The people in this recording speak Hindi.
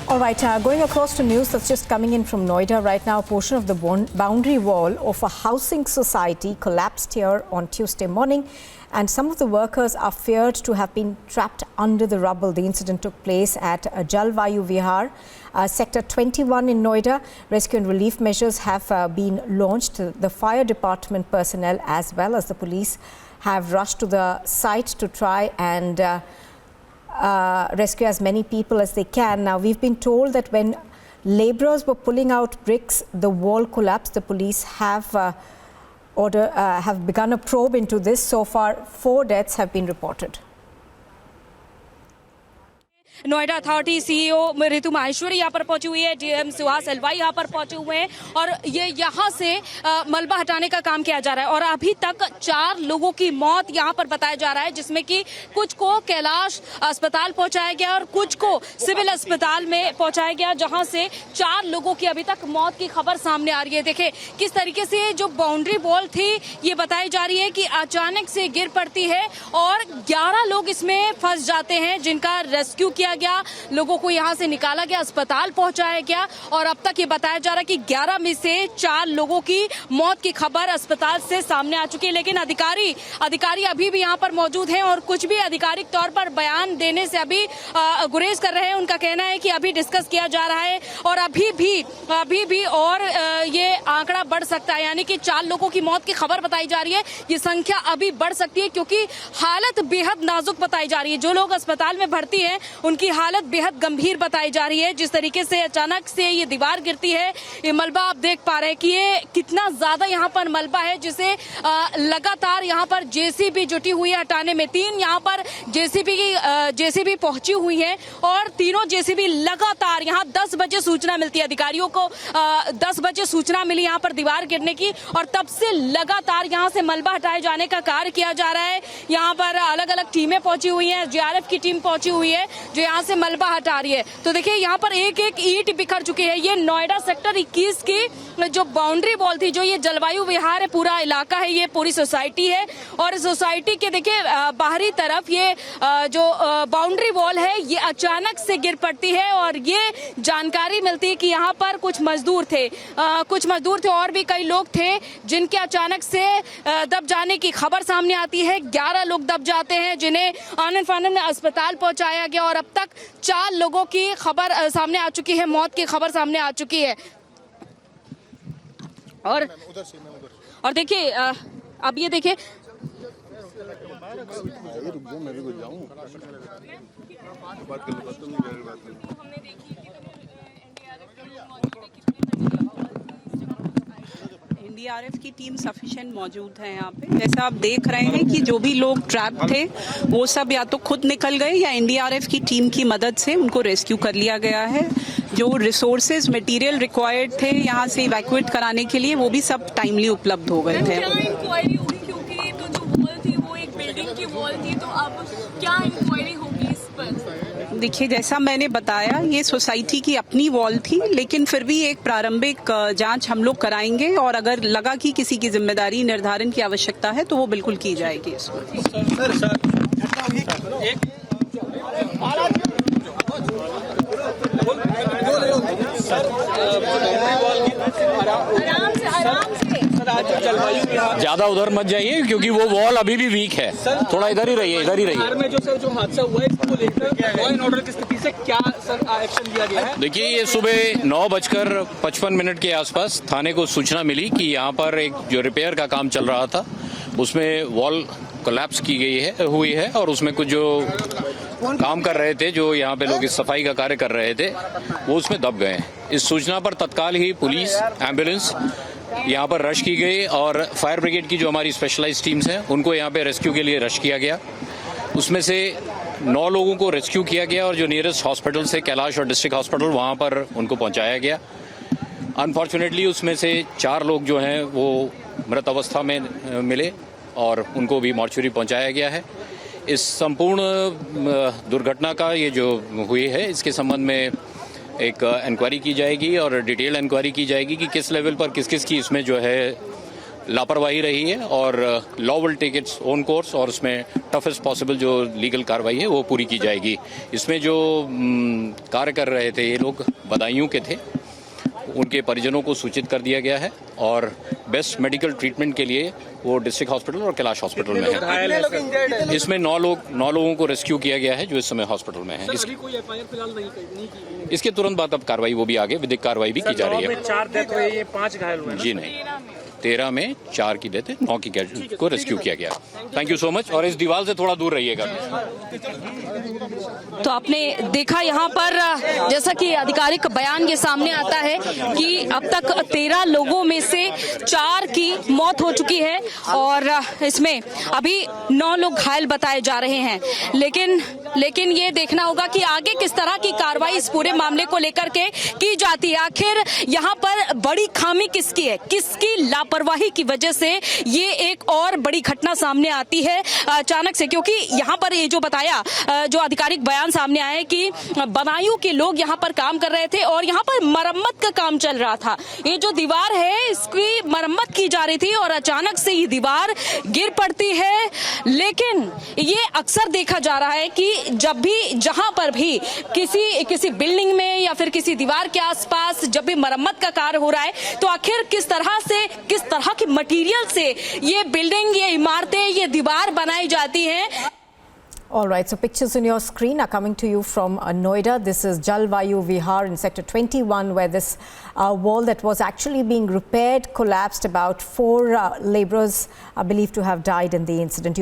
All right, going across to news that's just coming in from Noida right now. A portion of the boundary wall of a housing society collapsed here on Tuesday morning, and some of the workers are feared to have been trapped under the rubble. The incident took place at Jalvayu Vihar, Sector 21 in Noida. Rescue and relief measures have been launched. The fire department personnel as well as the police have rushed to the site to try and rescue as many people as they can. Now, we've been told that when labourers were pulling out bricks, the wall collapsed. The police have begun a probe into this. So far, 4 deaths have been reported. Noida authority CEO Ritu Maheshwari यहाँ पर पहुंची हुई है, डीएम सुहास अलवाई यहाँ पर पहुंचे हुए हैं और ये यहाँ से मलबा हटाने का काम किया जा रहा है। और अभी तक 4 लोगों की मौत यहाँ पर बताया जा रहा है, जिसमें कि कुछ को कैलाश अस्पताल पहुंचाया गया और कुछ को सिविल अस्पताल में पहुंचाया गया, जहाँ से 4 लोगों की अभी तक मौत की खबर सामने आ रही है। देखें किस तरीके से जो बाउंड्री वॉल थी ये बताई जा रही है कि अचानक से गिर पड़ती है और 11 लोग इसमें फंस जाते हैं, जिनका रेस्क्यू किया गया, लोगों को यहां से निकाला गया, अस्पताल पहुंचाया गया और अब तक ये बताया जा रहा है कि 11 में से 4 लोगों की मौत की खबर अस्पताल से सामने आ चुकी है। लेकिन अधिकारी अभी भी यहां पर मौजूद हैं और कुछ भी आधिकारिक तौर पर बयान देने से अभी गुरेज कर रहे हैं। उनका कहना है कि अभी डिस्कस किया जा रहा है और अभी भी और ये आंकड़ा बढ़ सकता है, यानी कि 4 लोगों की मौत की खबर बताई जा रही है। ये संख्या अभी बढ़ सकती है क्योंकि हालत बेहद नाजुक बताई जा रही है। जो लोग अस्पताल में भर्ती हैं उनकी हालत बेहद गंभीर बताई जा रही है। जिस तरीके से अचानक से ये दीवार गिरती है, ये मलबा आप देख पा रहे हैं कि ये कितना ज्यादा यहाँ पर मलबा है, जिसे लगातार यहाँ पर जेसीबी जुटी हुई है हटाने में। 3 यहाँ पर जेसीबी पहुंची हुई है और तीनों जेसीबी लगातार यहाँ 10 बजे सूचना मिलती है अधिकारियों को। 10 बजे सूचना मिली यहाँ पर दीवार गिरने की और तब से लगातार यहाँ से मलबा हटाए जाने का कार्य किया जा रहा है। यहाँ पर अलग अलग टीमें पहुंची हुई हैं, जेआरएफ की टीम पहुंची हुई है जो यहाँ से मलबा हटा रही है। तो देखिए यहाँ पर एक ईंट बिखर चुकी है। ये नोएडा सेक्टर 21 की जो बाउंड्री वॉल थी, जो ये जलवायु विहार है, पूरा इलाका है, ये पूरी सोसाइटी है और इस सोसाइटी के देखिए बाहरी तरफ ये जो बाउंड्री वॉल है ये अचानक से गिर पड़ती है और ये जानकारी मिलती है कि यहाँ पर कुछ मजदूर थे और भी कई लोग थे जिनके अचानक से दब जाने की खबर सामने आती है। 11 लोग दब जाते हैं जिन्हें आनन फानन में अस्पताल पहुंचाया गया और अब तक 4 लोगों की खबर सामने आ चुकी है, मौत की खबर सामने आ चुकी है। और देखिए अब ये देखिए एनडीआरएफ की टीम सफिशिएंट मौजूद है यहाँ पे। जैसा आप देख रहे हैं कि जो भी लोग ट्रैप थे वो सब या तो खुद निकल गए या एनडीआरएफ की टीम की मदद से उनको रेस्क्यू कर लिया गया है। जो रिसोर्सेज मटेरियल रिक्वायर्ड थे यहाँ से इवैक्यूएट कराने के लिए वो भी सब टाइमली उपलब्ध हो गए थे। इंक्वायरी हुई क्योंकि तो जो वॉल थी वो एक बिल्डिंग की वॉल थी, तो अब क्या इंक्वायरी होगी इस पर? देखिए जैसा मैंने बताया ये सोसाइटी की अपनी वॉल थी, लेकिन फिर भी एक प्रारंभिक जांच हम लोग कराएंगे और अगर लगा कि किसी की जिम्मेदारी निर्धारण की आवश्यकता है तो वो बिल्कुल की जाएगी इसमें। ज्यादा उधर मत जाइए क्योंकि वो वॉल अभी भी वीक है, थोड़ा इधर ही रहिए। में जो हादसा हुआ है इसको लेकर लॉ एंड ऑर्डर की स्थिति से क्या एक्शन लिया गया है? देखिए ये सुबह 9:55 के आसपास थाने को सूचना मिली कि यहाँ पर एक जो रिपेयर का काम चल रहा था उसमें वॉल कोलैप्स हुई है और उसमें कुछ जो काम कर रहे थे, जो यहाँ पे लोग इस सफाई का कार्य कर रहे थे, वो उसमें दब गए। इस सूचना पर तत्काल ही पुलिस, एम्बुलेंस यहाँ पर रश की गई और फायर ब्रिगेड की जो हमारी स्पेशलाइज्ड टीम्स हैं उनको यहाँ पे रेस्क्यू के लिए रश किया गया। उसमें से 9 लोगों को रेस्क्यू किया गया और जो नियरेस्ट हॉस्पिटल से कैलाश और डिस्ट्रिक्ट हॉस्पिटल वहाँ पर उनको पहुँचाया गया। अनफॉर्चुनेटली उसमें से 4 लोग जो हैं वो मृत अवस्था में मिले और उनको भी मॉर्चुरी पहुँचाया गया है। इस संपूर्ण दुर्घटना का ये जो हुई है इसके संबंध में एक इंक्वायरी की जाएगी और डिटेल इंक्वायरी की जाएगी कि किस लेवल पर किस किस की इसमें जो है लापरवाही रही है और law will take its own course और उसमें टफेस्ट पॉसिबल जो लीगल कार्रवाई है वो पूरी की जाएगी। इसमें जो कार्य कर रहे थे ये लोग बदायूं के थे, उनके परिजनों को सूचित कर दिया गया है और बेस्ट मेडिकल ट्रीटमेंट के लिए वो डिस्ट्रिक्ट हॉस्पिटल और कैलाश हॉस्पिटल में है। इसमें 9 लोगों को रेस्क्यू किया गया है जो इस समय हॉस्पिटल में है। इसके तुरंत बाद अब कार्रवाई वो भी आगे विधिक कार्रवाई भी की जा रही है। 4 डेथ हुई है, 5 घायल हुए। जी नहीं, 13 में 4 की डेथ है, 9 की को रेस्क्यू किया गया। थैंक यू सो मच और इस दीवार से थोड़ा दूर रहिएगा। तो आपने देखा यहाँ पर जैसा कि आधिकारिक बयान के सामने आता है कि अब तक 13 लोगों में से 4 की मौत हो चुकी है और इसमें अभी 9 लोग घायल बताए जा रहे हैं। लेकिन ये देखना होगा कि आगे किस तरह की कार्रवाई इस पूरे मामले को लेकर के की जाती है। आखिर यहाँ पर बड़ी खामी किसकी है, किसकी लापरवाही की वजह से ये एक और बड़ी घटना सामने आती है अचानक से, क्योंकि यहाँ पर ये जो बताया जो आधिकारिक बयान सामने आया है कि बदायूं के लोग यहाँ पर काम कर रहे थे और यहाँ पर मरम्मत का काम चल रहा था। ये जो दीवार है इसकी मरम्मत की जा रही थी और अचानक से ये दीवार गिर पड़ती है। लेकिन ये अक्सर देखा जा रहा है कि जब भी जहां पर भी किसी बिल्डिंग में या फिर किसी दीवार के आसपास जब भी मरम्मत का कार्य हो रहा है तो आखिर किस तरह की मटेरियल से ये बिल्डिंग, ये इमारतें, ये दीवार बनाई जाती हैं। All right, so pictures on your screen are coming to you from Noida. This is Jalvayu Vihar in Sector 21, where this wall that was actually being repaired collapsed. About 4 laborers are believed to have died in the incident.